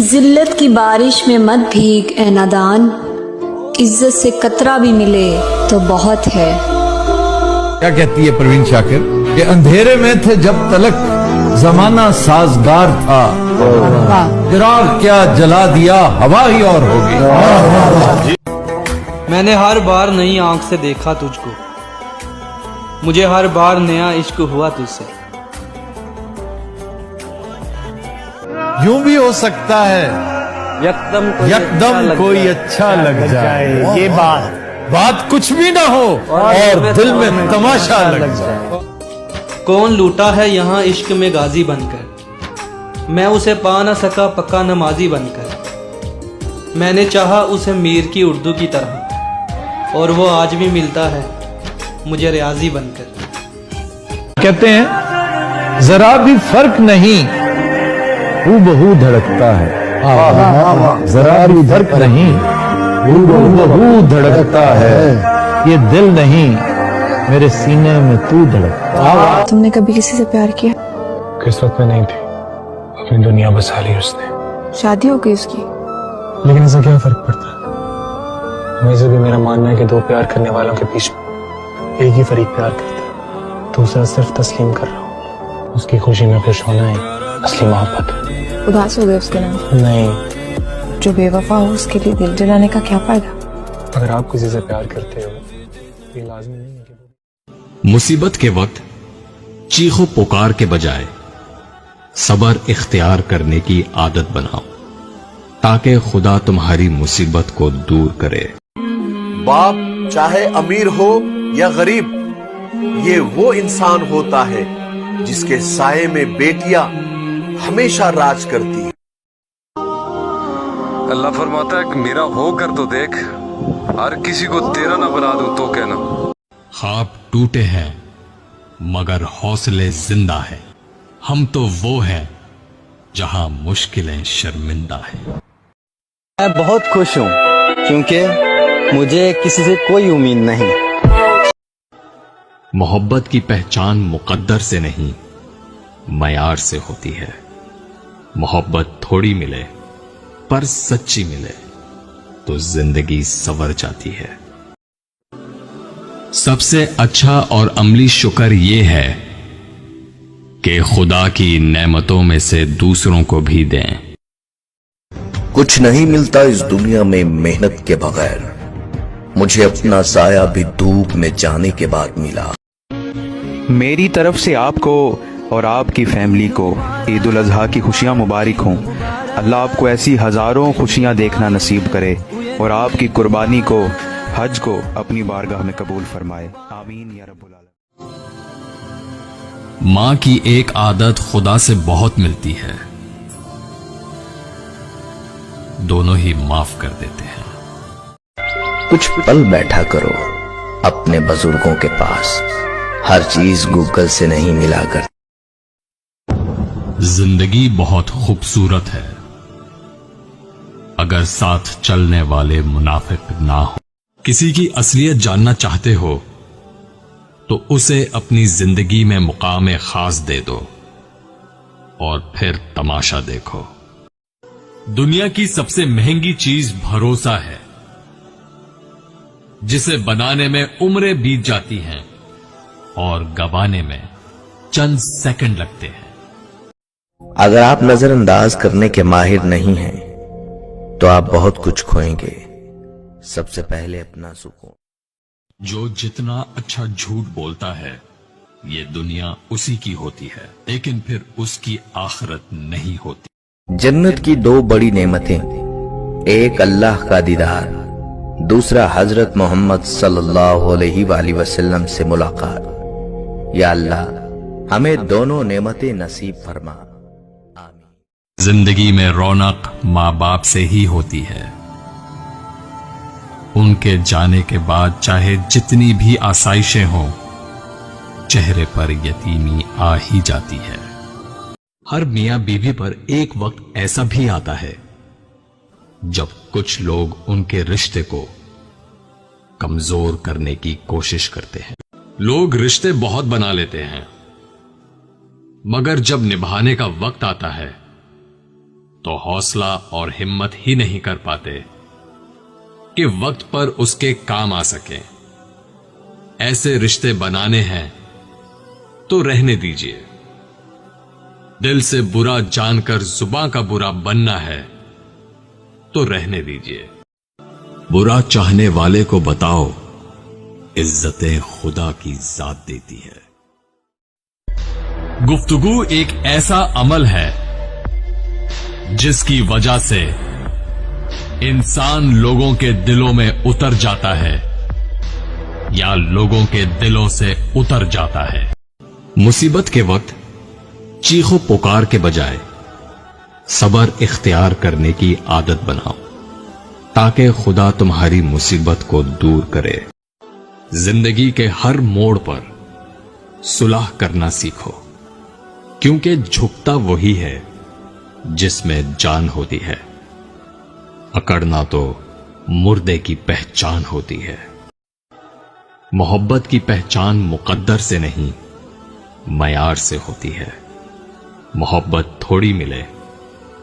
ذلت کی بارش میں مت بھیگ اے نادان، عزت سے قطرہ بھی ملے تو بہت ہے۔ کیا کہتی ہے پروین شاکر کہ اندھیرے میں تھے جب تلک زمانہ سازگار تھا، چراغ کیا جلا دیا ہوا ہی اور ہوگی۔ میں نے ہر بار نئی آنکھ سے دیکھا تجھ کو، مجھے ہر بار نیا عشق ہوا تجھ سے۔ یوں بھی ہو سکتا ہے یکدم کوئی اچھا لگ جائے، یہ بات کچھ بھی نہ ہو اور دل میں تماشا لگ جائے۔ کون لوٹا ہے یہاں عشق میں غازی بن کر، میں اسے پا نہ سکا پکا نمازی بن کر۔ میں نے چاہا اسے میر کی اردو کی طرح، اور وہ آج بھی ملتا ہے مجھے ریاضی بن کر۔ کہتے ہیں ذرا بھی فرق نہیں، ہو بہو دھڑکتا ہے، ذرا بھی فرق نہیں، ہو بہو دھڑکتا ہے، یہ دل نہیں میرے سینے میں تو دھڑکتا۔ تم نے کبھی کسی سے پیار کیا؟ قسمت میں نہیں تھی، اپنی دنیا بسا لی اس نے۔ شادی ہو گئی اس کی؟ لیکن اس سے کیا فرق پڑتا ہے؟ ہمیشہ بھی میرا ماننا ہے کہ دو پیار کرنے والوں کے بیچ ایک ہی فریق پیار کرتا ہے، دوسرا صرف تسلیم کر رہا ہوں۔ اس کی خوشی میں خوش ہونا ہے اصلی محبت۔ اداس ہو گئے اس کے نام؟ نہیں، جو بے وفا ہو اس کے لیے دل جلانے کا کیا فائدہ؟ اگر آپ کسی سے پیار کرتے ہو یہ لازمی نہیں ہے کہ مصیبت کے وقت چیخو پکار کے بجائے صبر اختیار کرنے کی عادت بناؤ، تاکہ خدا تمہاری مصیبت کو دور کرے۔ باپ چاہے امیر ہو یا غریب، یہ وہ انسان ہوتا ہے جس کے سائے میں بیٹیاں ہمیشہ راج کرتی ہیں۔ اللہ فرماتا ہے کہ میرا ہو کر تو دیکھ، ہر کسی کو تیرا نہ بنا دوں تو کہنا۔ خواب ٹوٹے ہیں مگر حوصلے زندہ ہیں، ہم تو وہ ہیں جہاں مشکلیں شرمندہ ہیں۔ میں بہت خوش ہوں کیونکہ مجھے کسی سے کوئی امید نہیں۔ محبت کی پہچان مقدر سے نہیں معیار سے ہوتی ہے۔ محبت تھوڑی ملے پر سچی ملے تو زندگی سنور جاتی ہے۔ سب سے اچھا اور عملی شکر یہ ہے کہ خدا کی نعمتوں میں سے دوسروں کو بھی دیں۔ کچھ نہیں ملتا اس دنیا میں محنت کے بغیر، مجھے اپنا سایہ بھی دھوپ میں جانے کے بعد ملا۔ میری طرف سے آپ کو اور آپ کی فیملی کو عید الاضحیٰ کی خوشیاں مبارک ہوں۔ اللہ آپ کو ایسی ہزاروں خوشیاں دیکھنا نصیب کرے اور آپ کی قربانی کو، حج کو اپنی بارگاہ میں قبول فرمائے، آمین یا رب العالمین۔ ماں کی ایک عادت خدا سے بہت ملتی ہے، دونوں ہی معاف کر دیتے ہیں۔ کچھ پل بیٹھا کرو اپنے بزرگوں کے پاس، ہر چیز گوگل سے نہیں ملا کرتی۔ زندگی بہت خوبصورت ہے اگر ساتھ چلنے والے منافق نہ ہو۔ کسی کی اصلیت جاننا چاہتے ہو تو اسے اپنی زندگی میں مقام خاص دے دو اور پھر تماشا دیکھو۔ دنیا کی سب سے مہنگی چیز بھروسہ ہے، جسے بنانے میں عمریں بیت جاتی ہیں اور گوانے میں چند سیکنڈ لگتے ہیں۔ اگر آپ نظر انداز کرنے کے ماہر نہیں ہیں تو آپ بہت کچھ کھوئیں گے، سب سے پہلے اپنا سکون۔ جو جتنا اچھا جھوٹ بولتا ہے یہ دنیا اسی کی ہوتی ہے، لیکن پھر اس کی آخرت نہیں ہوتی۔ جنت کی دو بڑی نعمتیں، ایک اللہ کا دیدار، دوسرا حضرت محمد صلی اللہ علیہ وآلہ وسلم سے ملاقات۔ یا اللہ ہمیں دونوں نعمتیں نصیب فرما، آمین۔ زندگی میں رونق ماں باپ سے ہی ہوتی ہے، ان کے جانے کے بعد چاہے جتنی بھی آسائشیں ہوں، چہرے پر یتیمی آ ہی جاتی ہے۔ ہر میاں بیوی پر ایک وقت ایسا بھی آتا ہے جب کچھ لوگ ان کے رشتے کو کمزور کرنے کی کوشش کرتے ہیں۔ لوگ رشتے بہت بنا لیتے ہیں، مگر جب نبھانے کا وقت آتا ہے तो हौसला और हिम्मत ही नहीं कर पाते कि वक्त पर उसके काम आ सके। ऐसे रिश्ते बनाने हैं तो रहने दीजिए। दिल से बुरा जानकर जुबान का बुरा बनना है तो रहने दीजिए। बुरा चाहने वाले को बताओ, इज्जतें खुदा की जात देती है। गुफ्तगू एक ऐसा अमल है जिसकी वजह से इंसान लोगों के दिलों में उतर जाता है या लोगों के दिलों से उतर जाता है। मुसीबत के वक्त चीखो पुकार के बजाय सब्र इख्तियार करने की आदत बनाओ ताकि खुदा तुम्हारी मुसीबत को दूर करे। जिंदगी के हर मोड़ पर सुलह करना सीखो, क्योंकि झुकता वही है जिसमें जान होती है। अकड़ना तो मुर्दे की पहचान होती है। मोहब्बत की पहचान मुकद्दर से नहीं, मयार से होती है। मोहब्बत थोड़ी मिले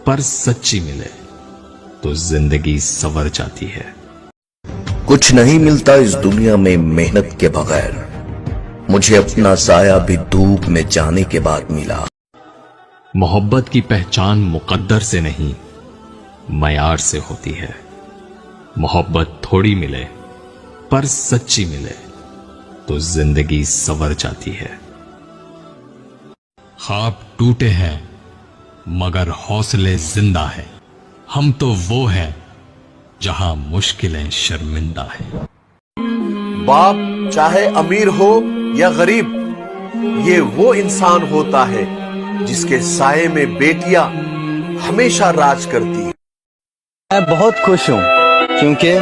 पर सच्ची मिले तो जिंदगी संवर जाती है। कुछ नहीं मिलता इस दुनिया में मेहनत के बगैर। मुझे अपना साया भी धूप में जाने के बाद मिला। मोहब्बत की पहचान मुकद्दर से नहीं, मयार से होती है। मोहब्बत थोड़ी मिले पर सच्ची मिले तो जिंदगी संवर जाती है। ख्वाब टूटे हैं मगर हौसले जिंदा है। हम तो वो हैं जहां मुश्किलें शर्मिंदा है। बाप चाहे अमीर हो या गरीब, ये वो इंसान होता है जिसके साये में बेटियां हमेशा राज करती है। मैं बहुत खुश हूँ क्योंकि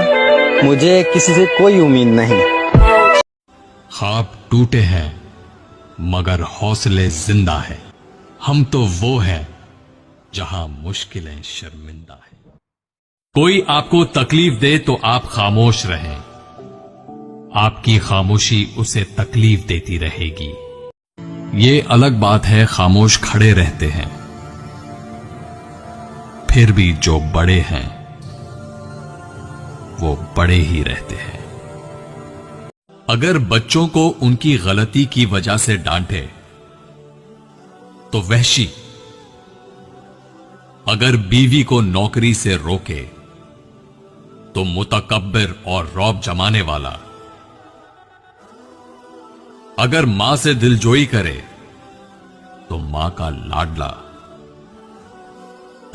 मुझे किसी से कोई उम्मीद नहीं। ख्वाब टूटे हैं मगर हौसले जिंदा है। हम तो वो हैं जहां मुश्किलें शर्मिंदा है। कोई आपको तकलीफ दे तो आप खामोश रहें, आपकी खामोशी उसे तकलीफ देती रहेगी। ये अलग बात है खामोश खड़े रहते हैं, फिर भी जो बड़े हैं वो बड़े ही रहते हैं। अगर बच्चों को उनकी गलती की वजह से डांटे तो वहशी, अगर बीवी को नौकरी से रोके तो मुतकब्बिर और रौब जमाने वाला, अगर मां से दिलजोई करे तो मां का लाडला,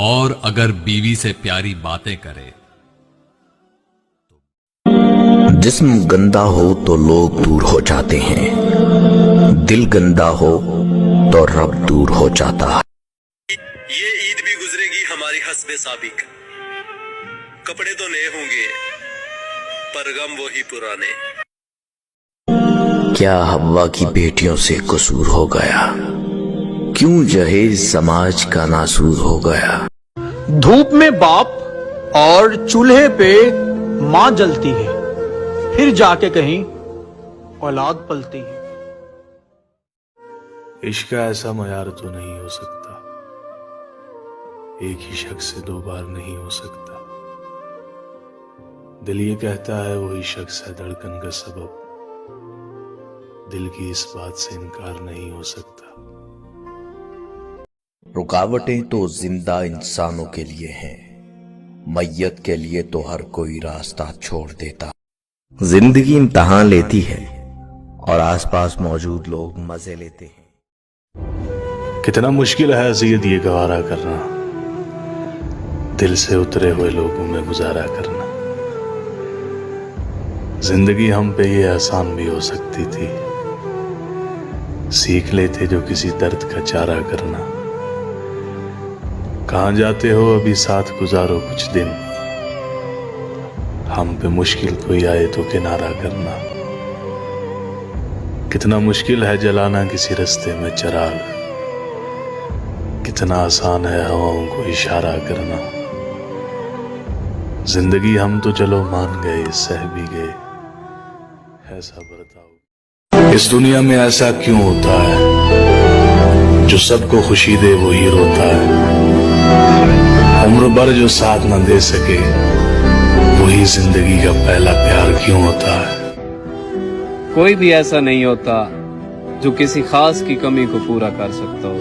और अगर बीवी से प्यारी बातें करे। जिस्म गंदा हो तो लोग दूर हो जाते हैं, दिल गंदा हो तो रब दूर हो जाता है। ये ईद भी गुजरेगी हमारी हस्बे साबिक। कपड़े तो नए होंगे पर गम वही पुराने। क्या हव्वा की बेटियों से कसूर हो गया? क्यों जहेज समाज का नासूर हो गया? धूप में बाप और चूल्हे पे मां जलती है, फिर जाके कहीं औलाद पलती है। इश्क का ऐसा मयार तो नहीं हो सकता, एक ही शख्स से दो बार नहीं हो सकता। दिल ये कहता है वही शख्स है धड़कन का सबब, दिल की इस बात से इनकार नहीं हो सकता। रुकावटें तो जिंदा इंसानों के लिए हैं, मैयत के लिए तो हर कोई रास्ता छोड़ देता। जिंदगी इम्तहान लेती है और आसपास मौजूद लोग मजे लेते हैं। कितना मुश्किल है अज़ियत ये गवारा करना, दिल से उतरे हुए लोगों में गुजारा करना। जिंदगी हम पे ये आसान भी हो सकती थी, सीख लेते जो किसी दर्द का चारा करना। कहां जाते हो अभी साथ गुजारो कुछ दिन, हम पे मुश्किल कोई आए तो किनारा करना। कितना मुश्किल है जलाना किसी रास्ते में चिराग, कितना आसान है हवाओं को इशारा करना। जिंदगी हम तो चलो मान गए, सह भी गए, ऐसा बर्ताव। इस दुनिया में ऐसा क्यों होता है जो सबको खुशी दे वो ही रोता है। उम्र भर जो साथ न दे सके वही जिंदगी का पहला प्यार क्यों होता है? कोई भी ऐसा नहीं होता जो किसी खास की कमी को पूरा कर सकता हो।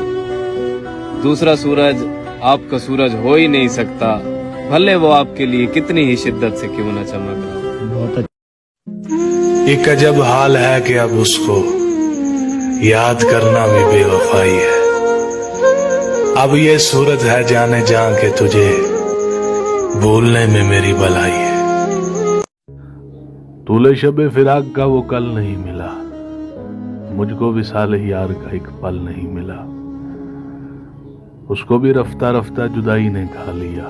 दूसरा सूरज आपका सूरज हो ही नहीं सकता, भले वो आपके लिए कितनी ही शिद्दत से क्यों न चमक रहा हो। एक अजब हाल है कि अब उसको याद करना भी बेवफाई है। अब ये सूरत है जाने जा के तुझे भूलने में मेरी भलाई है। तूले शबे फिराक का वो कल नहीं मिला, मुझको विसाल यार का एक पल नहीं मिला। उसको भी रफ्ता रफ्ता जुदाई ने खा लिया,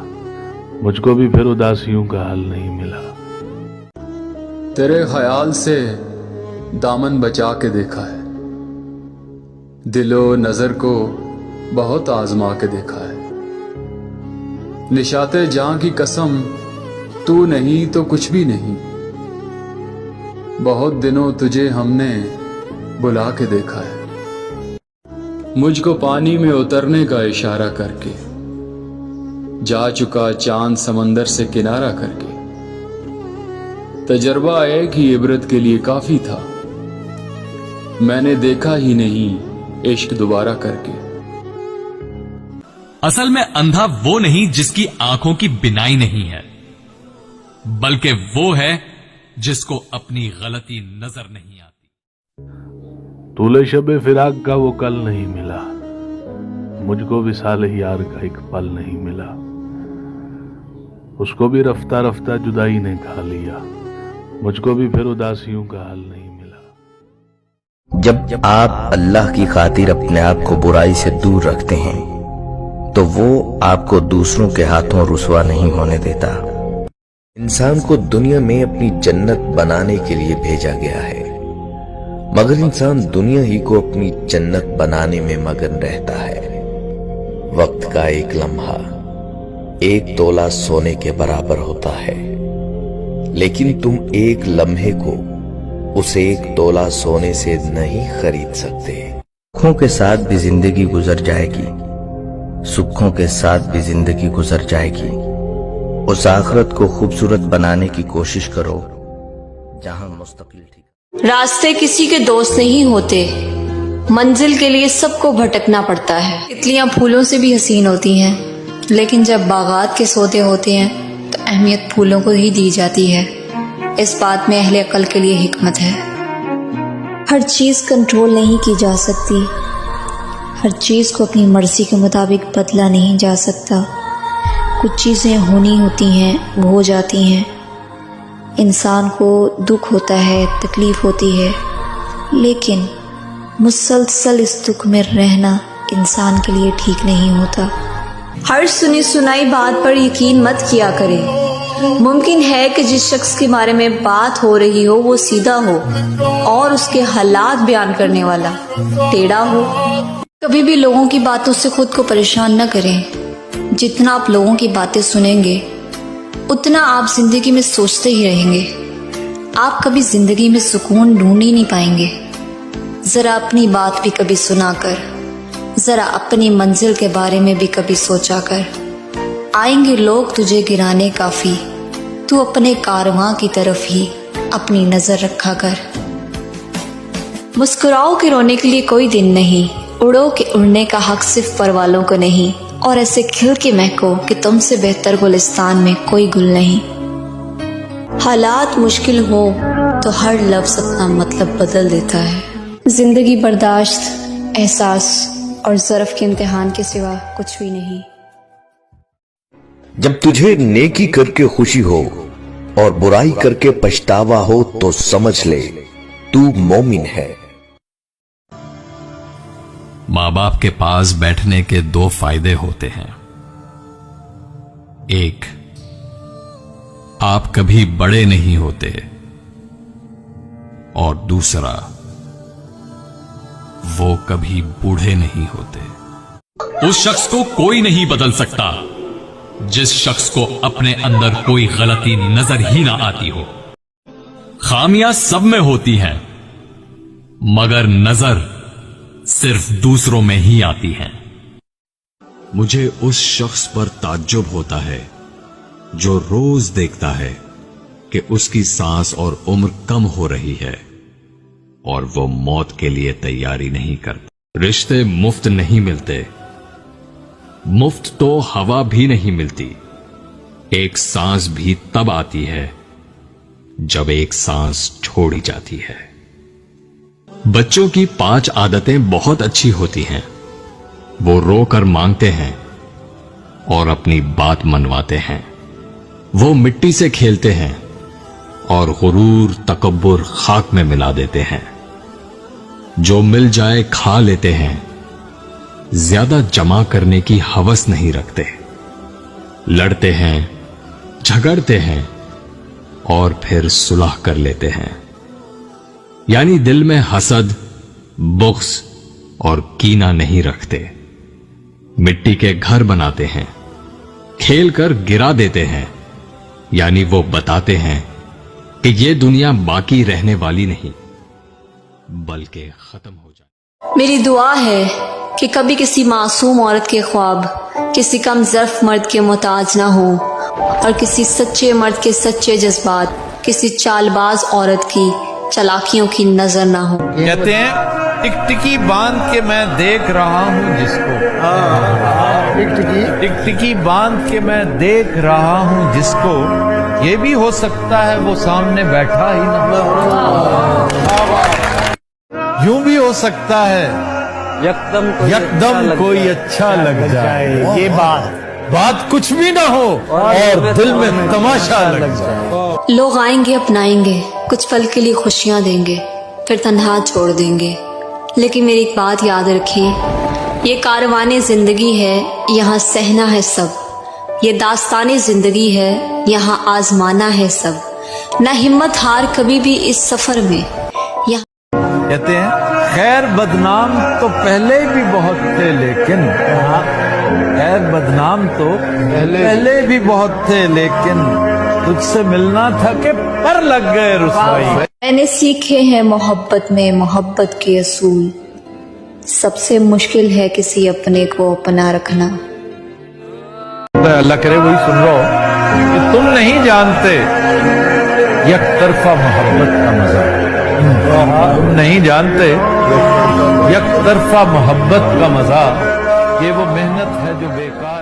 मुझको भी फिर उदासियों का हल नहीं मिला। तेरे ख्याल से दामन बचा के देखा है, दिलो नजर को बहुत आजमा के देखा है। निशाते जान की कसम तू नहीं तो कुछ भी नहीं, बहुत दिनों तुझे हमने बुला के देखा है। मुझको पानी में उतरने का इशारा करके जा चुका चांद समंदर से किनारा करके। तजर्बा एक ही इबरत के लिए काफी था, मैंने देखा ही नहीं इश्क दोबारा करके। असल में अंधा वो नहीं जिसकी आंखों की बिनाई नहीं है, बल्कि वो है जिसको अपनी गलती नजर नहीं आती। तूले शबे फिराक का वो कल नहीं मिला, मुझको विसाल यार का एक पल नहीं मिला। उसको भी रफ्ता रफ्ता जुदाई ने खा लिया, मुझको भी फिर उदासियों का हल नहीं मिला। जब आप अल्लाह की खातिर अपने आप को बुराई से दूर रखते हैं तो वो आपको दूसरों के हाथों रुसवा नहीं होने देता। इंसान को दुनिया में अपनी जन्नत बनाने के लिए भेजा गया है, मगर इंसान दुनिया ही को अपनी जन्नत बनाने में मगन रहता है। वक्त का एक लम्हा एक तोला सोने के बराबर होता है, लेकिन तुम एक लम्हे को उसे एक तोला सोने से नहीं खरीद सकते। सुखों के साथ भी जिंदगी गुजर जाएगी, सुखों के साथ भी जिंदगी गुजर जाएगी। उस आखिरत को खूबसूरत बनाने की कोशिश करो जहां मुस्तकिल ठीक। रास्ते किसी के दोस्त नहीं होते, मंजिल के लिए सबको भटकना पड़ता है। तितलियां फूलों से भी हसीन होती हैं, लेकिन जब बागात के सौदे होते हैं तो अहमियत फूलों को ही दी जाती है। इस बात में अहले अकल के लिए हिकमत है। हर चीज कंट्रोल नहीं की जा सकती, हर चीज को अपनी मर्जी के मुताबिक बदला नहीं जा सकता। कुछ चीजें होनी होती हैं, वो हो जाती हैं। इंसान को दुख होता है, तकलीफ होती है, लेकिन मुसलसल इस दुख में रहना इंसान के लिए ठीक नहीं होता। हर सुनी सुनाई बात पर यकीन मत किया करें। मुमकिन है कि जिस शख्स के बारे में बात हो रही हो वो सीधा हो और उसके हालात बयान करने वाला टेढ़ा हो। कभी भी लोगों की बातों से खुद को परेशान न करें। जितना आप लोगों की बातें सुनेंगे उतना आप जिंदगी में सोचते ही रहेंगे। आप कभी जिंदगी में सुकून ढूंढ ही नहीं पाएंगे। जरा अपनी बात भी कभी सुना कर, जरा अपनी मंजिल के बारे में भी कभी सोचा कर। आएंगे लोग तुझे गिराने काफी, तू अपने कारवां की तरफ ही अपनी नजर रखा कर। मुस्कुराओ के रोने के लिए कोई दिन नहीं, उड़ो के उड़ने का हक सिर्फ पर वालों को नहीं, और ऐसे खिल के महको कि तुमसे बेहतर गुलिस्तान में कोई गुल नहीं। हालात मुश्किल हो तो हर लफ्ज अपना मतलब बदल देता है। जिंदगी बर्दाश्त, एहसास और ज़र्फ के इम्तिहान के सिवा कुछ भी नहीं। जब तुझे नेकी करके खुशी हो और बुराई करके पछतावा हो तो समझ ले तू मोमिन है। माँ बाप के पास बैठने के दो फायदे होते हैं। एक, आप कभी बड़े नहीं होते, और दूसरा, वो कभी बूढ़े नहीं होते। उस शख्स को कोई नहीं बदल सकता जिस शख्स को अपने अंदर कोई गलती नजर ही ना आती हो। खामियां सब में होती हैं, मगर नजर सिर्फ दूसरों में ही आती हैं। मुझे उस शख्स पर ताज्जुब होता है जो रोज देखता है कि उसकी सांस और उम्र कम हो रही है और वो मौत के लिए तैयारी नहीं करता। रिश्ते मुफ्त नहीं मिलते, मुफ्त तो हवा भी नहीं मिलती। एक सांस भी तब आती है जब एक सांस छोड़ी जाती है। बच्चों की 5 आदतें बहुत अच्छी होती हैं। वो रोकर मांगते हैं और अपनी बात मनवाते हैं। वो मिट्टी से खेलते हैं और गुरूर तकब्बुर खाक में मिला देते हैं। जो मिल जाए खा लेते हैं, ज्यादा जमा करने की हवस नहीं रखते। लड़ते हैं, झगड़ते हैं और फिर सुलह कर लेते हैं। यानी दिल में हसद, बुग़्ज़ और कीना नहीं रखते। मिट्टी के घर बनाते हैं, खेल कर गिरा देते हैं। यानी वो बताते हैं कि ये दुनिया बाकी रहने वाली नहीं, बल्कि खत्म हो जाए। मेरी दुआ है कि कभी किसी मासूम औरत के ख्वाब किसी कम ज़र्फ मर्द के मोहताज ना हो और किसी सच्चे मर्द के सच्चे जज्बात किसी चालबाज औरत की चालाकियों की नजर ना हो। कहते हैं टिकटिकी बांध के मैं देख रहा हूँ जिसको, टिकटिकी बांध के मैं देख रहा हूँ जिसको, ये भी हो सकता है वो सामने बैठा ही ना। यूं भी हो सकता है यकदम कोई अच्छा लग जाए। ये बात कुछ भी ना हो और दिल में तमाशा लग जाए। लोग आएंगे, अपनाएंगे, कुछ पल के लिए खुशियां देंगे, फिर तन्हा छोड़ देंगे। लेकिन मेरी एक बात याद रखें, ये कारवाने जिंदगी है, यहाँ सहना है सब। ये दास्ताने जिंदगी है, यहाँ आजमाना है सब। ना हिम्मत हार कभी भी इस सफर में। कहते हैं खैर बदनाम तो पहले भी बहुत थे, लेकिन खैर बदनाम तो पहले भी बहुत थे, लेकिन तुझसे मिलना था कि पर लग गए रुसवाई। मैंने सीखे हैं मोहब्बत में मोहब्बत के असूल। सबसे मुश्किल है किसी अपने को अपना रखना। अल्लाह करे वही सुन रहा हो कि तुम नहीं जानते एक तरफा मोहब्बत का मजा। तुम नहीं जानते एक तरफा मोहब्बत का मजा। ये वो मेहनत है जो बेकार